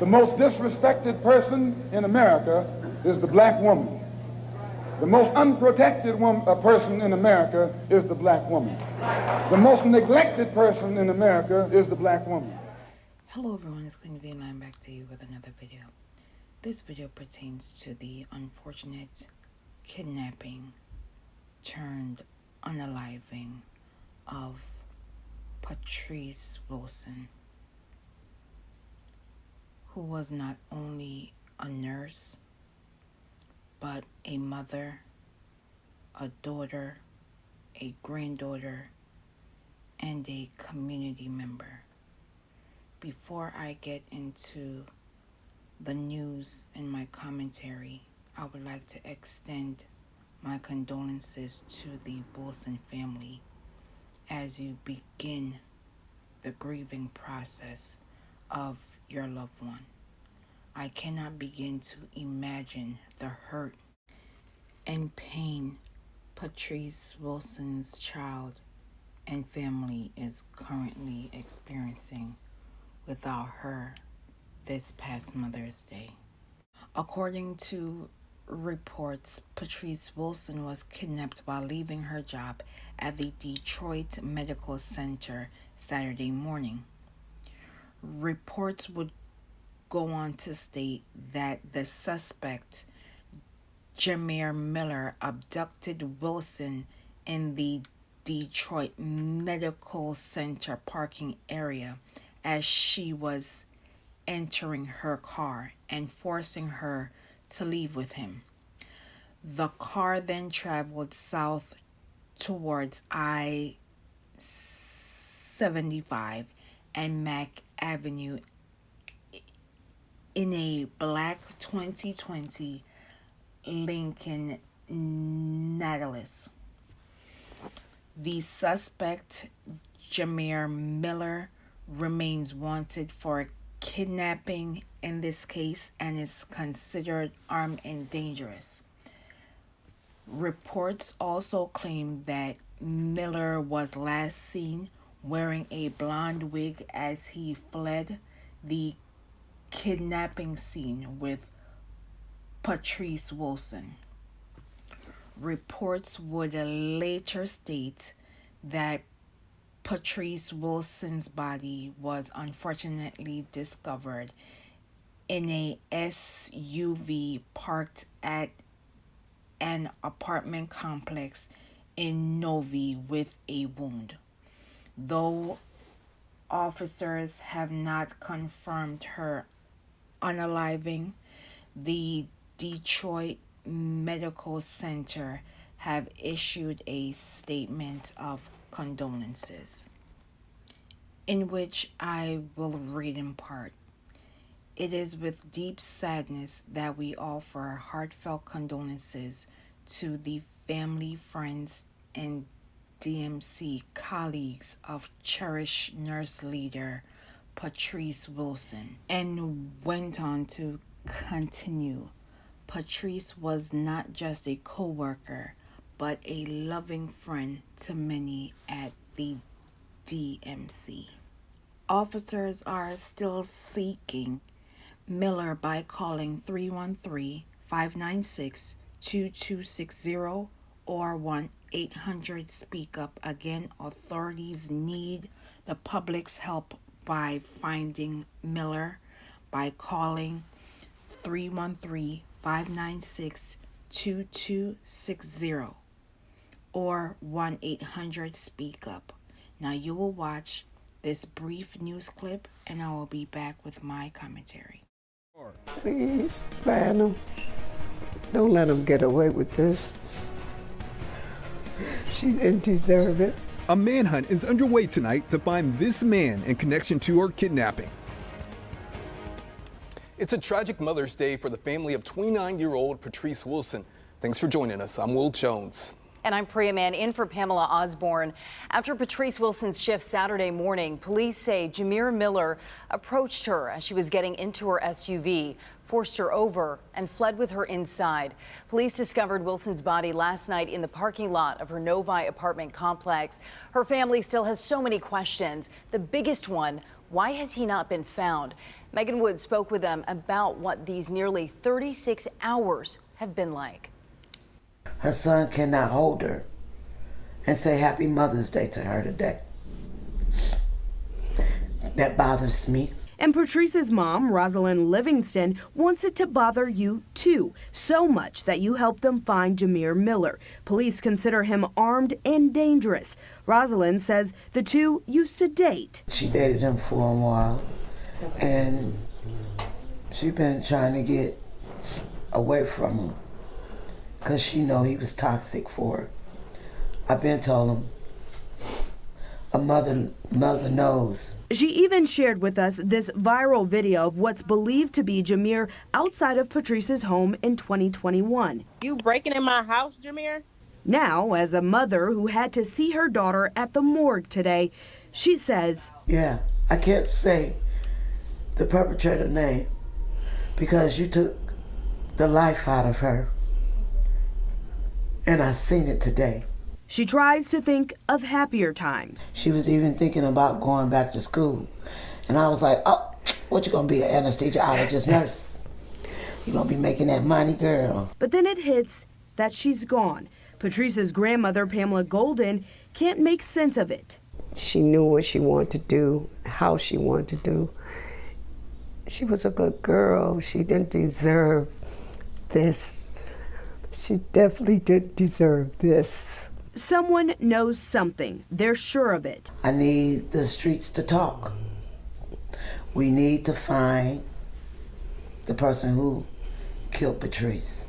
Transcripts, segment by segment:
The most disrespected person in America is the black woman. The most unprotected person in America is the black woman. The most neglected person in America is the black woman. Hello everyone, it's Queen V and I'm back to you with another video. This video pertains to the unfortunate kidnapping turned unaliving of Patrice Wilson, who was not only a nurse, but a mother, a daughter, a granddaughter, and a community member. Before I get into the news and my commentary, I would like to extend my condolences to the Wilson family as you begin the grieving process of your loved one. I cannot begin to imagine the hurt and pain Patrice Wilson's child and family is currently experiencing without her this past Mother's Day. According to reports, Patrice Wilson was kidnapped while leaving her job at the Detroit Medical Center Saturday morning. Reports would go on to state that the suspect, Jamere Miller, abducted Wilson in the Detroit Medical Center parking area as she was entering her car and forcing her to leave with him. The car then traveled south towards I-75 and Mack Avenue in a black 2020 Lincoln Nautilus. The suspect, Jamere Miller, remains wanted for kidnapping in this case and is considered armed and dangerous. Reports also claim that Miller was last seen wearing a blonde wig as he fled the kidnapping scene with Patrice Wilson. Reports would later state that Patrice Wilson's body was unfortunately discovered in a SUV parked at an apartment complex in Novi with a wound. Though officers have not confirmed her unaliving, the Detroit Medical Center have issued a statement of condolences, in which I will read in part. It is with deep sadness that we offer heartfelt condolences to the family, friends, and DMC colleagues of cherished nurse leader Patrice Wilson, and went on to continue. Patrice was not just a co-worker, but a loving friend to many at the DMC. Officers are still seeking Miller by calling 313-596-2260 or 1-800-SPEAK-UP. Again, authorities need the public's help by finding Miller by calling 313-596-2260 or 1-800-SPEAK-UP. Now you will watch this brief news clip and I will be back with my commentary. Please, ban them. Don't let them get away with this. She didn't deserve it. A manhunt is underway tonight to find this man in connection to her kidnapping. It's a tragic Mother's Day for the family of 29-year-old Patrice Wilson. Thanks for joining us. I'm Will Jones. And I'm Priya Mann in for Pamela Osborne. After Patrice Wilson's shift Saturday morning, police say Jamere Miller approached her as she was getting into her SUV, forced her over, and fled with her inside. Police discovered Wilson's body last night in the parking lot of her Novi apartment complex. Her family still has so many questions. The biggest one, why has he not been found? Megan Wood spoke with them about what these nearly 36 hours have been like. Her son cannot hold her and say Happy Mother's Day to her today. That bothers me. And Patrice's mom, Rosalind Livingston, wants it to bother you too, so much that you helped them find Jamere Miller. Police consider him armed and dangerous. Rosalind says the two used to date. She dated him for a while, and she been trying to get away from him because she know he was toxic for her. I've been told him a mother knows. She even shared with us this viral video of what's believed to be Jamere outside of Patrice's home in 2021. You breaking in my house, Jamere? Now, as a mother who had to see her daughter at the morgue today, she says, yeah, I can't say the perpetrator name because you took the life out of her, and I seen it today. She tries to think of happier times. She was even thinking about going back to school. And I was like, oh, what you gonna be, an anesthesiologist nurse? You gonna be making that money, girl. But then it hits that she's gone. Patrice's grandmother, Pamela Golden, can't make sense of it. She knew what she wanted to do, how she wanted to do. She was a good girl. She didn't deserve this. She definitely didn't deserve this. Someone knows something. They're sure of it. I need the streets to talk. We need to find the person who killed Patrice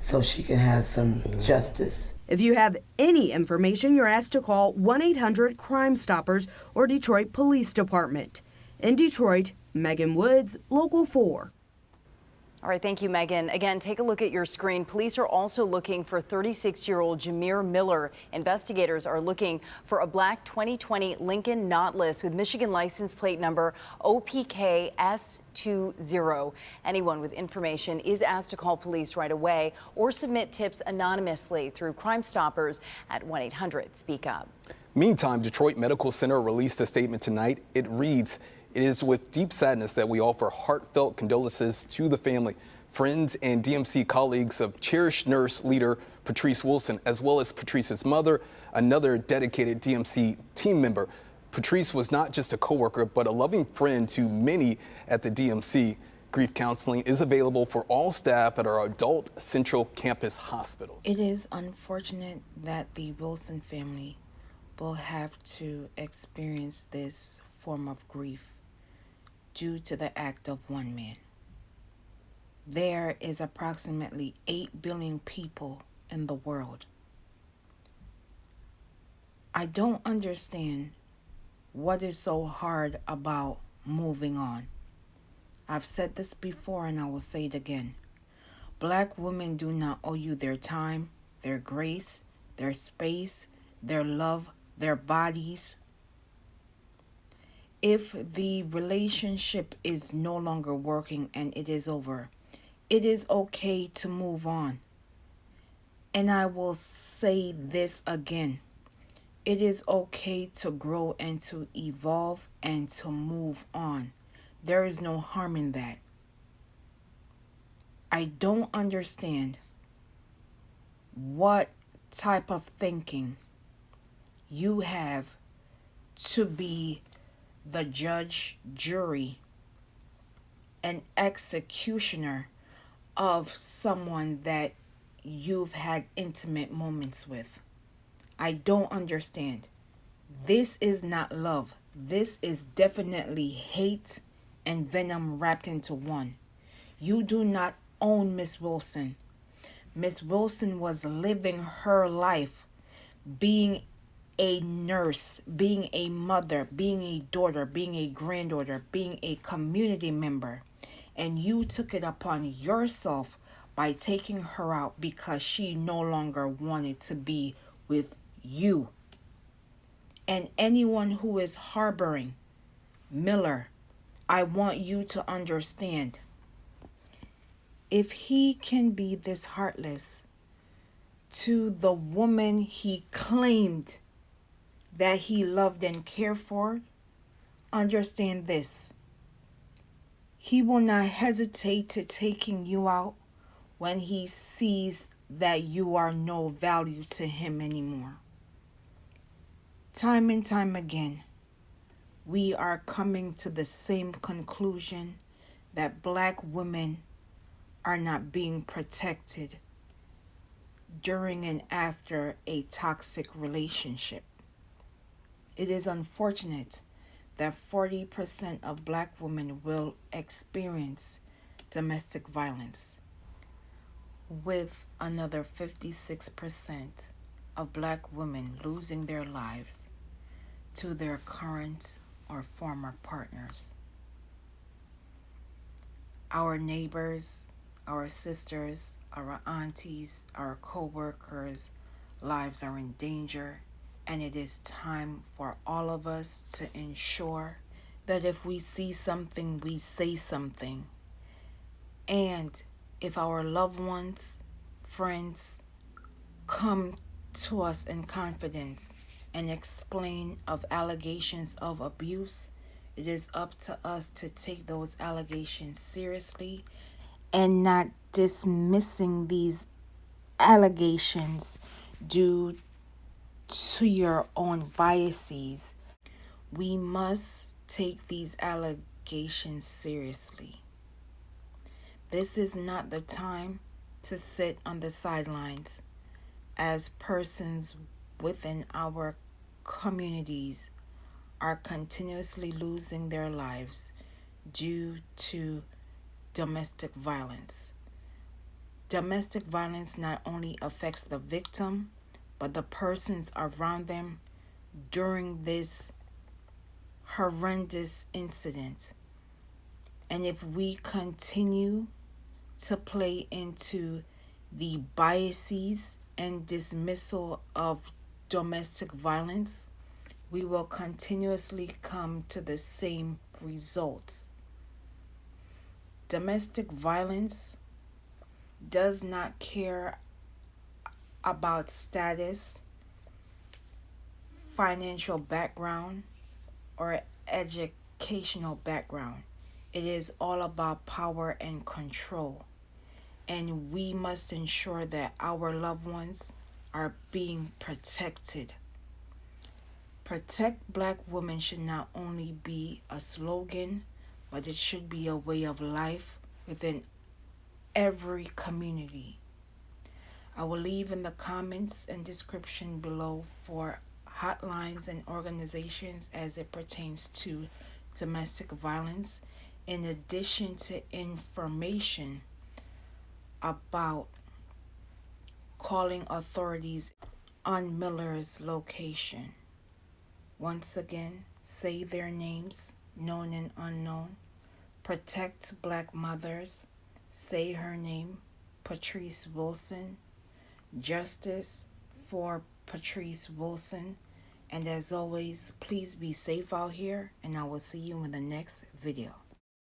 so she can have some justice. If you have any information, you're asked to call 1-800-CRIME-STOPPERS or Detroit Police Department. In Detroit, Megan Woods, Local 4. All right, thank you, Megan. Again, take a look at your screen. Police are also looking for 36-year-old Jamere Miller. Investigators are looking for a black 2020 Lincoln Nautilus with Michigan license plate number OPK-S20. Anyone with information is asked to call police right away or submit tips anonymously through Crime Stoppers at 1-800-SPEAK-UP. Meantime, Detroit Medical Center released a statement tonight. It reads, "It is with deep sadness that we offer heartfelt condolences to the family, friends, and DMC colleagues of cherished nurse leader Patrice Wilson, as well as Patrice's mother, another dedicated DMC team member. Patrice was not just a coworker, but a loving friend to many at the DMC. Grief counseling is available for all staff at our adult Central Campus hospitals." It is unfortunate that the Wilson family will have to experience this form of grief due to the act of one man. There is approximately 8 billion people in the world. I don't understand what is so hard about moving on. I've said this before and I will say it again. Black women do not owe you their time, their grace, their space, their love, their bodies. If the relationship is no longer working and it is over, it is okay to move on. And I will say this again. It is okay to grow and to evolve and to move on. There is no harm in that. I don't understand what type of thinking you have to be the judge, jury, and executioner of someone that you've had intimate moments with. I don't understand. This is not love. This is definitely hate and venom wrapped into one. You do not own Miss Wilson. Miss Wilson was living her life being a nurse, being a mother, being a daughter, being a granddaughter, being a community member. And you took it upon yourself by taking her out because she no longer wanted to be with you. And anyone who is harboring Miller, I want you to understand, if he can be this heartless to the woman he claimed that he loved and cared for, understand this. He will not hesitate to taking you out when he sees that you are no value to him anymore. Time and time again, we are coming to the same conclusion that black women are not being protected during and after a toxic relationship. It is unfortunate that 40% of black women will experience domestic violence, with another 56% of black women losing their lives to their current or former partners. Our neighbors, our sisters, our aunties, our co-workers' lives are in danger, and it is time for all of us to ensure that if we see something, we say something. And if our loved ones, friends, come to us in confidence and explain of allegations of abuse, it is up to us to take those allegations seriously and not dismissing these allegations due to your own biases. We must take these allegations seriously. This is not the time to sit on the sidelines as persons within our communities are continuously losing their lives due to domestic violence. Domestic violence not only affects the victim, but the persons around them during this horrendous incident. And if we continue to play into the biases and dismissal of domestic violence, we will continuously come to the same results. Domestic violence does not care about status, financial background, or educational background. It is all about power and control. And we must ensure that our loved ones are being protected. Protect Black women should not only be a slogan, but it should be a way of life within every community. I will leave in the comments and description below for hotlines and organizations as it pertains to domestic violence, in addition to information about calling authorities on Miller's location. Once again, say their names, known and unknown. Protect Black mothers. Say her name, Patrice Wilson. Justice for Patrice Wilson. And as always, please be safe out here, and I will see you in the next video.